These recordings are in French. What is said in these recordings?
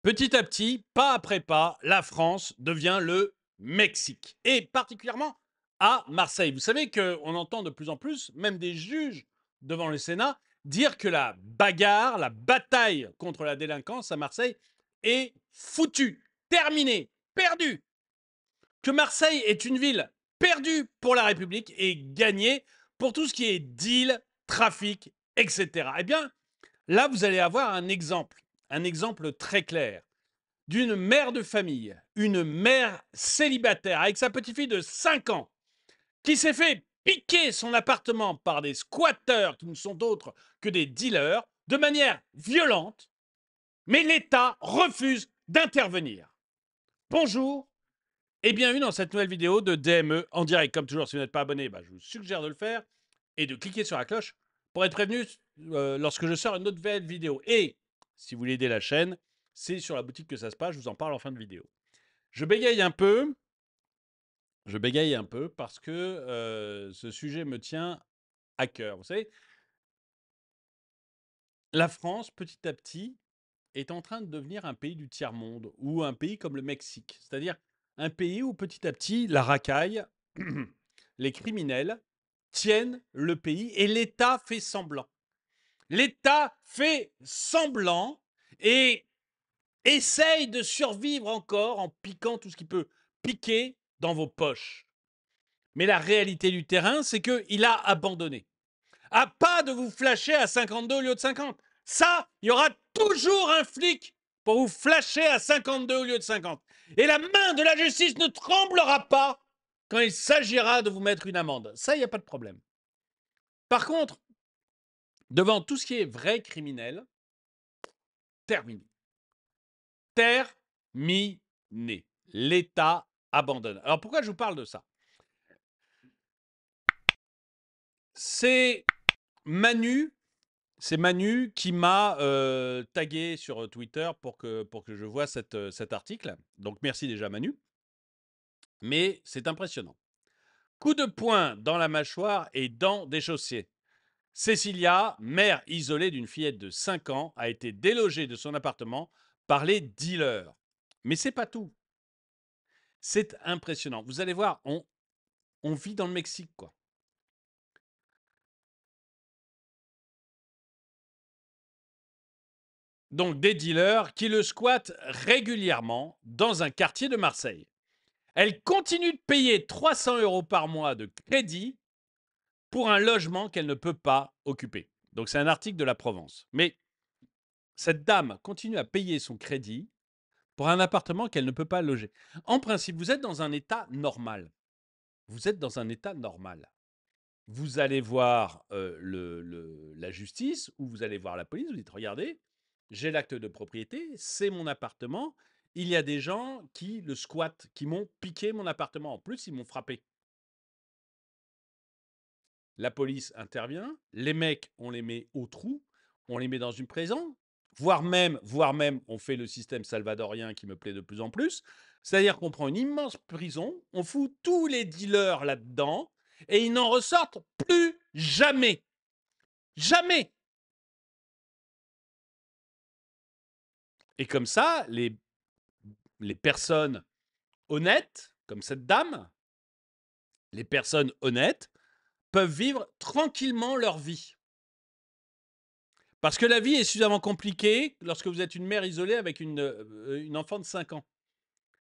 Petit à petit, pas après pas, la France devient le Mexique, et particulièrement à Marseille. Vous savez qu'on entend de plus en plus, même des juges devant le Sénat, dire que la bagarre, la bataille contre la délinquance à Marseille est foutue, terminée, perdue. Que Marseille est une ville perdue pour la République et gagnée pour tout ce qui est deal, trafic, etc. Eh bien, là, vous allez avoir un exemple très clair d'une mère de famille, une mère célibataire avec sa petite fille de 5 ans, qui s'est fait piquer son appartement par des squatteurs qui ne sont d'autres que des dealers de manière violente, mais l'État refuse d'intervenir. Bonjour et bienvenue dans cette nouvelle vidéo de DME en direct. Comme toujours, si vous n'êtes pas abonné, je vous suggère de le faire et de cliquer sur la cloche pour être prévenu lorsque je sors une autre vidéo. Et si vous voulez aider la chaîne, c'est sur la boutique que ça se passe, je vous en parle en fin de vidéo. Je bégaye un peu. Je bégaye un peu parce que ce sujet me tient à cœur. Vous savez, la France, petit à petit, est en train de devenir un pays du tiers-monde ou un pays comme le Mexique. C'est-à-dire un pays où petit à petit, la racaille, les criminels tiennent le pays et l'État fait semblant. L'État fait semblant et essaye de survivre encore en piquant tout ce qui peut piquer dans vos poches. Mais la réalité du terrain, c'est qu'il a abandonné. À pas de vous flasher à 52 au lieu de 50. Ça, il y aura toujours un flic pour vous flasher à 52 au lieu de 50. Et la main de la justice ne tremblera pas quand il s'agira de vous mettre une amende. Ça, il n'y a pas de problème. Par contre, devant tout ce qui est vrai criminel, terminé. Terminé. L'État abandonne. Alors pourquoi je vous parle de ça? C'est Manu qui m'a tagué sur Twitter pour que je vois cet article. Donc merci déjà Manu. Mais c'est impressionnant. Coup de poing dans la mâchoire et dans des chaussées. Cécilia, mère isolée d'une fillette de 5 ans, a été délogée de son appartement par les dealers. Mais c'est pas tout. C'est impressionnant. Vous allez voir, on vit dans le Mexique, quoi. Donc des dealers qui le squattent régulièrement dans un quartier de Marseille. Elle continue de payer 300 € par mois de crédit pour un logement qu'elle ne peut pas occuper. Donc c'est un article de la Provence. Mais cette dame continue à payer son crédit pour un appartement qu'elle ne peut pas loger. En principe, vous êtes dans un état normal. Vous êtes dans un état normal. Vous allez voir la justice ou vous allez voir la police, vous dites, regardez, j'ai l'acte de propriété, c'est mon appartement, il y a des gens qui le squattent, qui m'ont piqué mon appartement. En plus, ils m'ont frappé. La police intervient, les mecs, on les met au trou, on les met dans une prison, voire même, on fait le système salvadorien qui me plaît de plus en plus. C'est-à-dire qu'on prend une immense prison, on fout tous les dealers là-dedans et ils n'en ressortent plus jamais. Jamais. Et comme ça, les personnes honnêtes, comme cette dame, les personnes honnêtes peuvent vivre tranquillement leur vie. Parce que la vie est suffisamment compliquée lorsque vous êtes une mère isolée avec une enfant de 5 ans.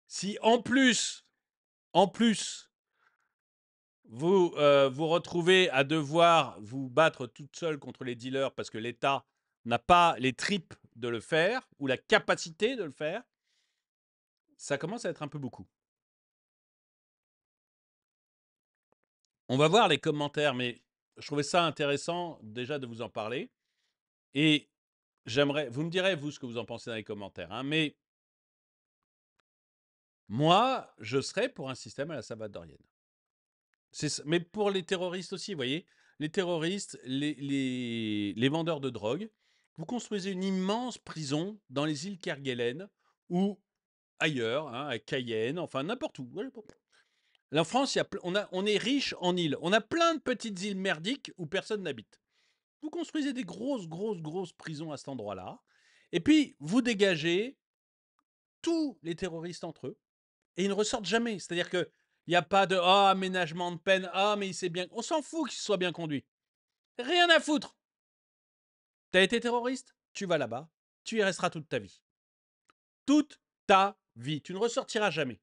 Si en plus, vous vous retrouvez à devoir vous battre toute seule contre les dealers parce que l'État n'a pas les tripes de le faire ou la capacité de le faire, ça commence à être un peu beaucoup. On va voir les commentaires, mais je trouvais ça intéressant déjà de vous en parler. Et vous me direz, vous, ce que vous en pensez dans les commentaires, hein, mais moi, je serais pour un système à la salvadorienne. Mais pour les terroristes aussi, vous voyez, les terroristes, les vendeurs de drogue, vous construisez une immense prison dans les îles Kerguelen ou ailleurs, hein, à Cayenne, enfin n'importe où. En France, on est riche en îles. On a plein de petites îles merdiques où personne n'habite. Vous construisez des grosses prisons à cet endroit-là. Et puis, vous dégagez tous les terroristes entre eux et ils ne ressortent jamais. C'est-à-dire qu'il n'y a pas de aménagement de peine, mais il s'est bien. On s'en fout qu'il soit bien conduit. Rien à foutre. T'as été terroriste, tu vas là-bas, tu y resteras toute ta vie. Toute ta vie. Tu ne ressortiras jamais.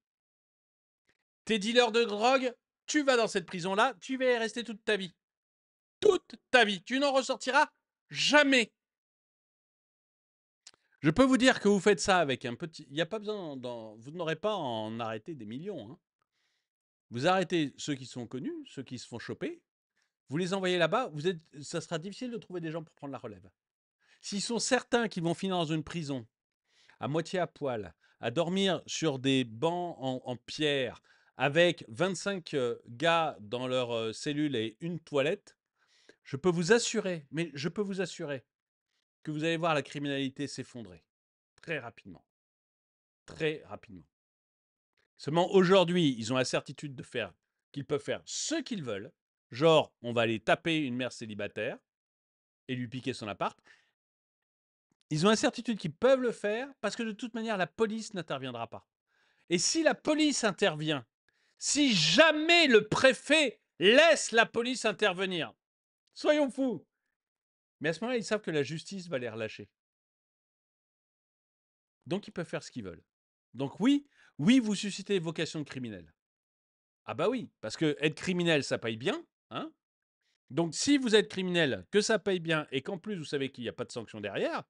T'es dealer de drogue, tu vas dans cette prison-là, tu vas y rester toute ta vie. Toute ta vie. Tu n'en ressortiras jamais. Je peux vous dire que vous faites ça avec un petit. Il n'y a pas besoin. Vous n'aurez pas à en arrêter des millions. Hein. Vous arrêtez ceux qui sont connus, ceux qui se font choper. Vous les envoyez là-bas. Ça sera difficile de trouver des gens pour prendre la relève. S'ils sont certains qu'ils vont finir dans une prison, à moitié à poil, à dormir sur des bancs en pierre, avec 25 gars dans leur cellule et une toilette, je peux vous assurer, que vous allez voir la criminalité s'effondrer très rapidement. Très rapidement. Seulement aujourd'hui, ils ont la certitude de faire qu'ils peuvent faire ce qu'ils veulent. Genre, on va aller taper une mère célibataire et lui piquer son appart. Ils ont la certitude qu'ils peuvent le faire parce que de toute manière, la police n'interviendra pas. Et si la police intervient, si jamais le préfet laisse la police intervenir, soyons fous. Mais à ce moment-là, ils savent que la justice va les relâcher. Donc, ils peuvent faire ce qu'ils veulent. Donc oui, vous suscitez vocation de criminel. Ah bah oui, parce que être criminel, ça paye bien. Hein. Donc si vous êtes criminel, que ça paye bien et qu'en plus vous savez qu'il n'y a pas de sanction derrière,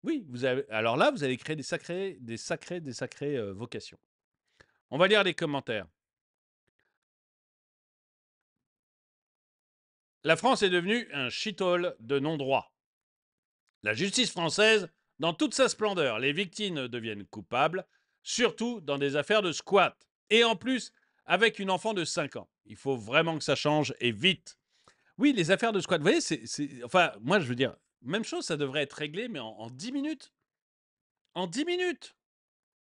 oui, alors là, vous allez créer des sacrées vocations. On va lire les commentaires. La France est devenue un shithole de non-droit. La justice française, dans toute sa splendeur, les victimes deviennent coupables, surtout dans des affaires de squat. Et en plus, avec une enfant de 5 ans. Il faut vraiment que ça change et vite. Oui, les affaires de squat, vous voyez, enfin, moi, je veux dire, même chose, ça devrait être réglé, mais en 10 minutes. En 10 minutes,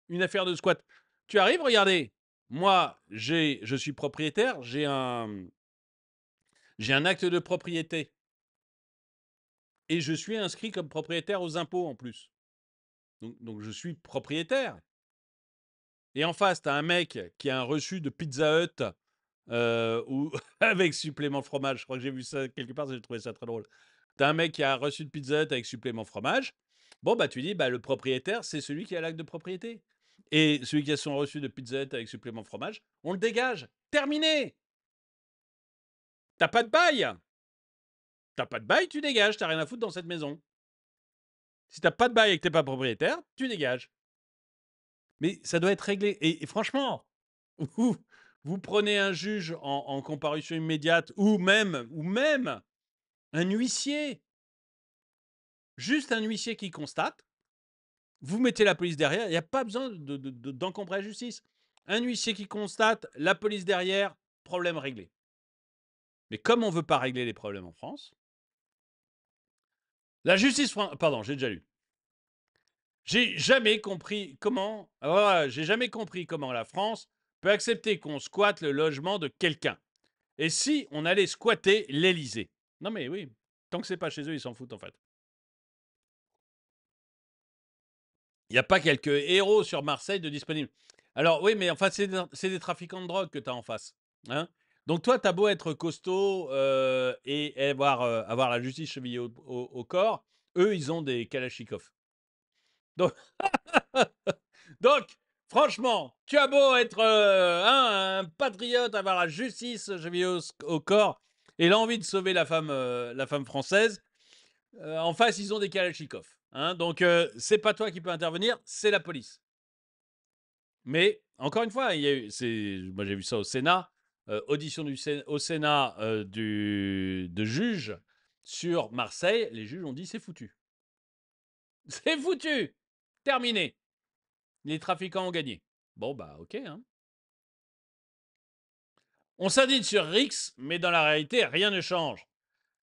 une affaire de squat. Tu arrives, regardez, moi, je suis propriétaire, j'ai un acte de propriété. Et je suis inscrit comme propriétaire aux impôts en plus. Donc je suis propriétaire. Et en face, tu as un mec qui a un reçu de Pizza Hut ou avec supplément fromage. Je crois que j'ai vu ça quelque part, j'ai trouvé ça très drôle. Tu as un mec qui a un reçu de Pizza Hut avec supplément fromage. Bon, bah tu dis, bah, le propriétaire, c'est celui qui a l'acte de propriété. Et celui qui a son reçu de Pizza Hut avec supplément fromage, on le dégage. Terminé. T'as pas de bail. T'as pas de bail, tu dégages. T'as rien à foutre dans cette maison. Si t'as pas de bail et que t'es pas propriétaire, tu dégages. Mais ça doit être réglé. Et franchement, vous prenez un juge en comparution immédiate ou même un huissier, juste un huissier qui constate, vous mettez la police derrière, il n'y a pas besoin d'encombrer la justice. Un huissier qui constate, la police derrière, problème réglé. Mais comme on ne veut pas régler les problèmes en France, la justice... Pardon, j'ai déjà lu. J'ai jamais compris comment la France peut accepter qu'on squatte le logement de quelqu'un. Et si on allait squatter l'Élysée? Non mais oui, tant que c'est pas chez eux, ils s'en foutent en fait. Il n'y a pas quelques héros sur Marseille de disponibles. Alors oui, mais en fait, c'est des trafiquants de drogue que tu as en face. Hein. Donc toi, tu as beau être costaud et avoir la justice chevillée au corps, eux, ils ont des kalachnikovs. Donc, donc, franchement, tu as beau être un patriote, avoir la justice chevillée au corps et l'envie de sauver la femme française, en face, ils ont des kalachnikovs. Hein, donc, c'est pas toi qui peux intervenir, c'est la police. Mais, encore une fois, moi j'ai vu ça au Sénat, audition au Sénat de juges sur Marseille, les juges ont dit c'est foutu. C'est foutu. Terminé. Les trafiquants ont gagné. Bon, bah, ok. Hein. On s'indigne sur Rix, mais dans la réalité, rien ne change.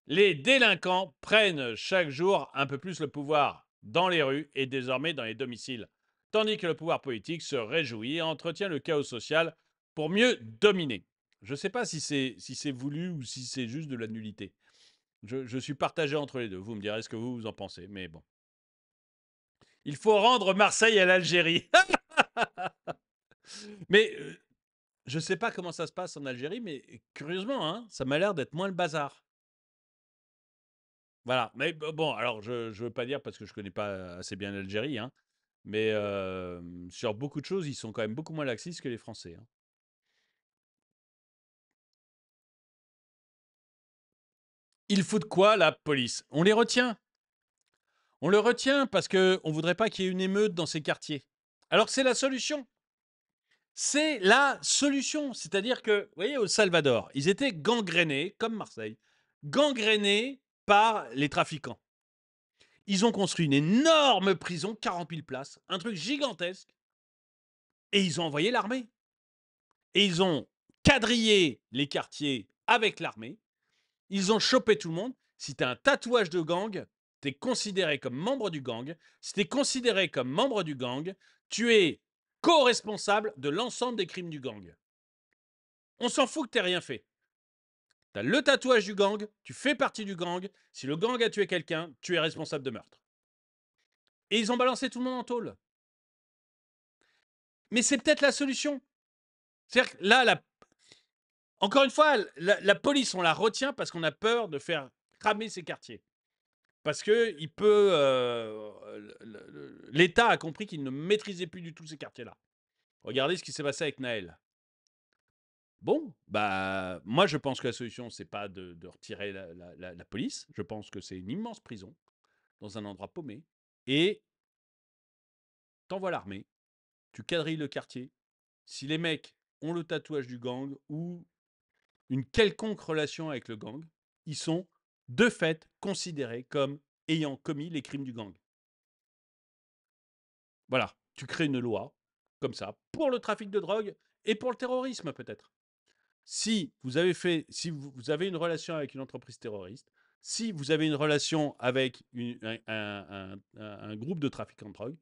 Les délinquants prennent chaque jour un peu plus le pouvoir dans les rues et désormais dans les domiciles, tandis que le pouvoir politique se réjouit et entretient le chaos social pour mieux dominer. Je ne sais pas si c'est voulu ou si c'est juste de la nullité. Je suis partagé entre les deux. Vous me direz ce que vous en pensez, mais bon. Il faut rendre Marseille à l'Algérie. Mais je sais pas comment ça se passe en Algérie, mais curieusement, hein, ça m'a l'air d'être moins le bazar. Voilà, mais bon, alors je veux pas dire parce que je connais pas assez bien l'Algérie, hein, mais sur beaucoup de choses, ils sont quand même beaucoup moins laxistes que les Français, hein. Il faut de quoi la police? On les retient. On le retient parce qu'on ne voudrait pas qu'il y ait une émeute dans ces quartiers. Alors c'est la solution. C'est la solution. C'est-à-dire que, vous voyez, au Salvador, ils étaient gangrénés, comme Marseille, gangrénés par les trafiquants. Ils ont construit une énorme prison, 40 000 places, un truc gigantesque, et ils ont envoyé l'armée. Et ils ont quadrillé les quartiers avec l'armée. Ils ont chopé tout le monde. Si tu as un tatouage de gang, tu es considéré comme membre du gang. Si tu es considéré comme membre du gang, tu es co-responsable de l'ensemble des crimes du gang. On s'en fout que tu n'aies rien fait. Tu as le tatouage du gang, tu fais partie du gang. Si le gang a tué quelqu'un, tu es responsable de meurtre. Et ils ont balancé tout le monde en tôle. Mais c'est peut-être la solution. C'est-à-dire que là, encore une fois, la police, on la retient parce qu'on a peur de faire cramer ces quartiers. Parce que l'État a compris qu'il ne maîtrisait plus du tout ces quartiers-là. Regardez ce qui s'est passé avec Naël. Bon, bah, moi, je pense que la solution, c'est pas de retirer la police. Je pense que c'est une immense prison dans un endroit paumé. Et t'envoies l'armée, tu quadrilles le quartier. Si les mecs ont le tatouage du gang ou une quelconque relation avec le gang, ils sont de fait considérés comme ayant commis les crimes du gang. Voilà, tu crées une loi comme ça pour le trafic de drogue et pour le terrorisme peut-être. Si vous avez fait, si vous avez une relation avec une entreprise terroriste, si vous avez une relation avec un groupe de trafiquants de drogue,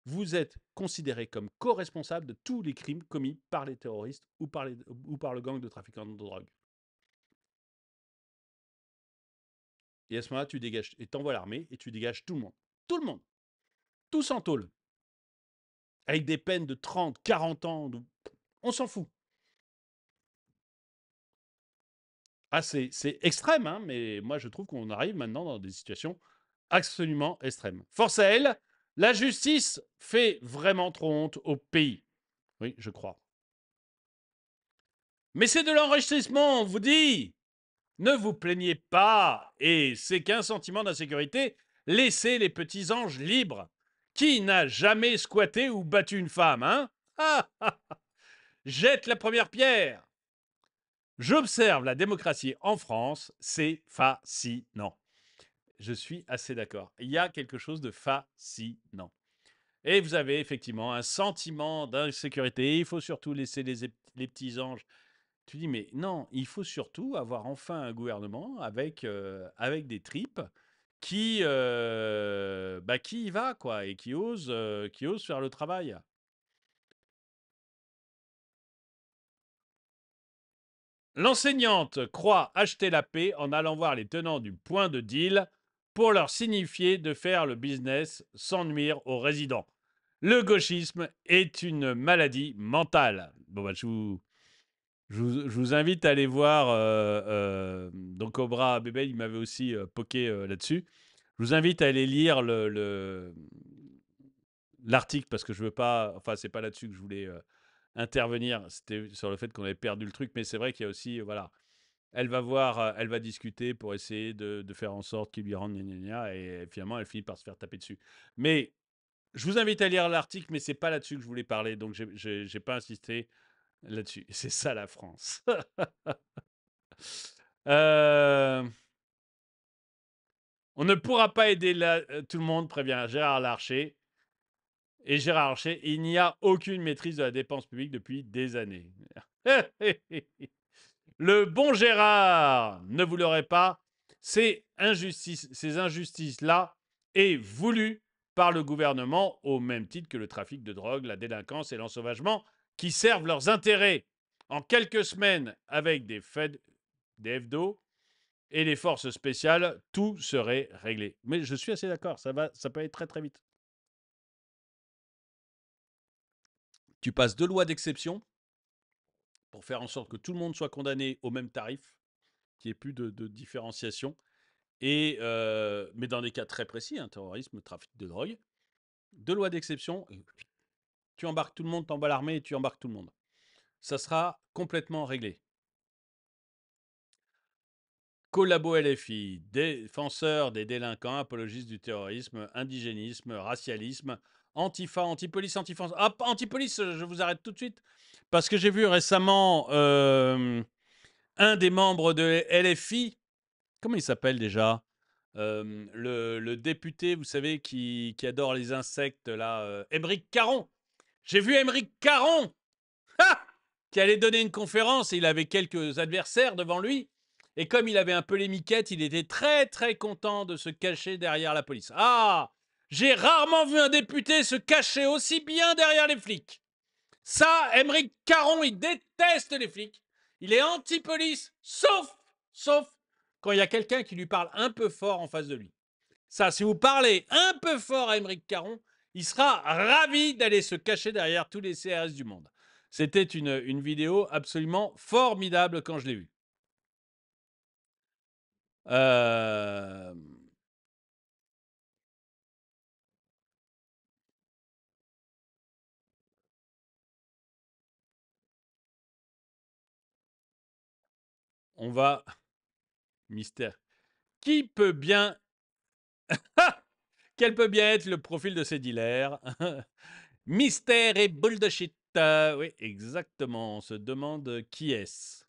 vous êtes considéré comme co-responsable de tous les crimes commis par les terroristes ou par le gang de trafiquants de drogue. Et à ce moment-là, tu dégages et t'envoies l'armée et tu dégages tout le monde. Tout le monde. Tous en tôle. Avec des peines de 30, 40 ans. On s'en fout. Ah, c'est extrême, hein, mais moi je trouve qu'on arrive maintenant dans des situations absolument extrêmes. Force à elle, la justice fait vraiment trop honte au pays. Oui, je crois. Mais c'est de l'enrichissement, on vous dit. Ne vous plaignez pas. Et c'est qu'un sentiment d'insécurité. Laissez les petits anges libres. Qui n'a jamais squatté ou battu une femme, hein? Jette la première pierre. J'observe la démocratie en France, c'est fascinant. Je suis assez d'accord. Il y a quelque chose de fascinant. Et vous avez effectivement un sentiment d'insécurité. Il faut surtout laisser les petits anges. Tu dis, mais non, il faut surtout avoir enfin un gouvernement avec des tripes qui y va, quoi, et qui ose faire le travail. L'enseignante croit acheter la paix en allant voir les tenants du point de deal pour leur signifier de faire le business sans nuire aux résidents. Le gauchisme est une maladie mentale. Bon, bah, je vous invite à aller voir. Donc, Cobra Bébé, il m'avait aussi poké là-dessus. Je vous invite à aller lire l'article parce que je veux pas. Enfin, c'est pas là-dessus que je voulais intervenir. C'était sur le fait qu'on avait perdu le truc. Mais c'est vrai qu'il y a aussi. Voilà. Elle va voir, elle va discuter pour essayer de faire en sorte qu'il lui rende gna gna gna, et finalement, elle finit par se faire taper dessus. Mais je vous invite à lire l'article, mais c'est pas là-dessus que je voulais parler, donc j'ai pas insisté là-dessus. C'est ça la France. Euh, on ne pourra pas aider tout le monde, prévient Gérard Larcher. Et Gérard Larcher, il n'y a aucune maîtrise de la dépense publique depuis des années. Le bon Gérard ne vous l'aurait pas. Ces injustices-là est voulu par le gouvernement au même titre que le trafic de drogue, la délinquance et l'ensauvagement qui servent leurs intérêts. En quelques semaines, avec des FDO et les forces spéciales, tout serait réglé. Mais je suis assez d'accord, ça peut aller très très vite. Tu passes 2 lois d'exception pour faire en sorte que tout le monde soit condamné au même tarif, qu'il n'y ait plus de différenciation. Et, mais dans des cas très précis, hein, terrorisme, trafic de drogue, 2 lois d'exception, tu embarques tout le monde, t'envoies l'armée et tu embarques tout le monde. Ça sera complètement réglé. Collabo LFI, défenseur des délinquants, apologiste du terrorisme, indigénisme, racialisme, antifa, antipolice, anti-France. Hop, antipolice, je vous arrête tout de suite. Parce que j'ai vu récemment un des membres de LFI, comment il s'appelle déjà le député, vous savez, qui adore les insectes, là, Émeric Caron. J'ai vu Émeric Caron qui allait donner une conférence et il avait quelques adversaires devant lui. Et comme il avait un peu les miquettes, il était très très content de se cacher derrière la police. Ah, j'ai rarement vu un député se cacher aussi bien derrière les flics. Ça, Émeric Caron, il déteste les flics. Il est anti-police, sauf quand il y a quelqu'un qui lui parle un peu fort en face de lui. Ça, si vous parlez un peu fort à Émeric Caron, il sera ravi d'aller se cacher derrière tous les CRS du monde. C'était une vidéo absolument formidable quand je l'ai vue. On va... Mystère. Qui peut bien... Quel peut bien être le profil de ces dealers? Mystère et boule de shit. Oui, exactement. On se demande qui est-ce.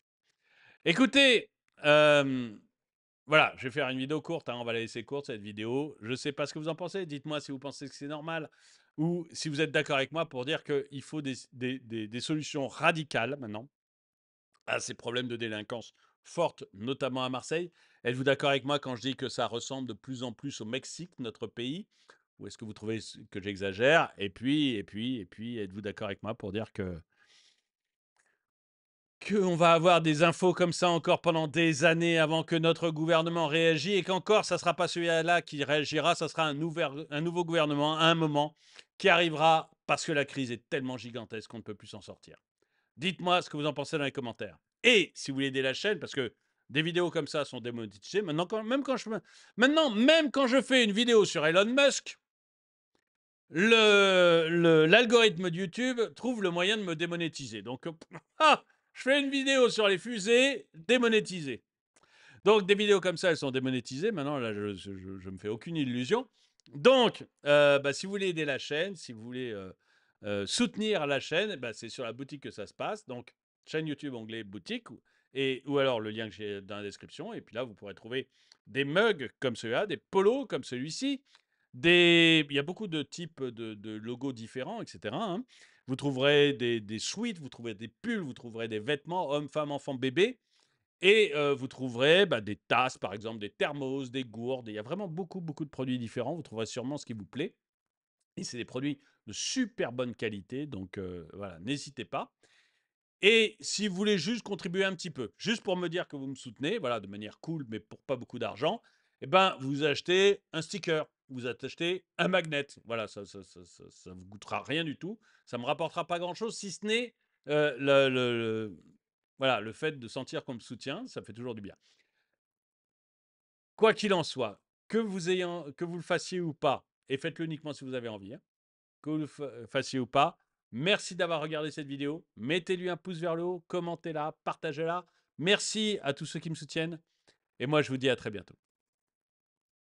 Écoutez, voilà, je vais faire une vidéo courte, hein, on va la laisser courte cette vidéo. Je ne sais pas ce que vous en pensez, dites-moi si vous pensez que c'est normal ou si vous êtes d'accord avec moi pour dire qu'il faut des solutions radicales maintenant à ces problèmes de délinquance forte, notamment à Marseille. Êtes-vous d'accord avec moi quand je dis que ça ressemble de plus en plus au Mexique, notre pays? Ou est-ce que vous trouvez que j'exagère? Et puis, êtes-vous d'accord avec moi pour dire qu'on va avoir des infos comme ça encore pendant des années avant que notre gouvernement réagisse et qu'encore, ça ne sera pas celui-là qui réagira, ça sera un nouveau gouvernement à un moment qui arrivera parce que la crise est tellement gigantesque qu'on ne peut plus s'en sortir. Dites-moi ce que vous en pensez dans les commentaires. Et si vous voulez aider la chaîne, parce que des vidéos comme ça sont démonétisées, maintenant, même quand je fais une vidéo sur Elon Musk, l'algorithme de YouTube trouve le moyen de me démonétiser. Donc, je fais une vidéo sur les fusées, démonétisée. Donc, des vidéos comme ça, elles sont démonétisées. Maintenant, là, je me fais aucune illusion. Donc, si vous voulez aider la chaîne, si vous voulez soutenir la chaîne, c'est sur la boutique que ça se passe. Donc, chaîne YouTube, onglet boutique, ou alors le lien que j'ai dans la description. Et puis là, vous pourrez trouver des mugs comme celui-là, des polos comme celui-ci. Il y a beaucoup de types de logos différents, etc. hein. Vous trouverez des suites, vous trouverez des pulls, vous trouverez des vêtements, hommes, femmes, enfants, bébés. Et vous trouverez des tasses, par exemple, des thermos, des gourdes. Il y a vraiment beaucoup, beaucoup de produits différents. Vous trouverez sûrement ce qui vous plaît. Et c'est des produits de super bonne qualité. Donc voilà, n'hésitez pas. Et si vous voulez juste contribuer un petit peu, juste pour me dire que vous me soutenez, voilà, de manière cool, mais pour pas beaucoup d'argent, eh ben, vous achetez un sticker, vous achetez un magnet. Voilà, ça vous coûtera rien du tout. Ça me rapportera pas grand-chose, si ce n'est voilà, le fait de sentir qu'on me soutient, ça fait toujours du bien. Quoi qu'il en soit, que vous le fassiez ou pas, et faites-le uniquement si vous avez envie, hein, que vous le fassiez ou pas, merci d'avoir regardé cette vidéo. Mettez-lui un pouce vers le haut, commentez-la, partagez-la. Merci à tous ceux qui me soutiennent. Et moi, je vous dis à très bientôt.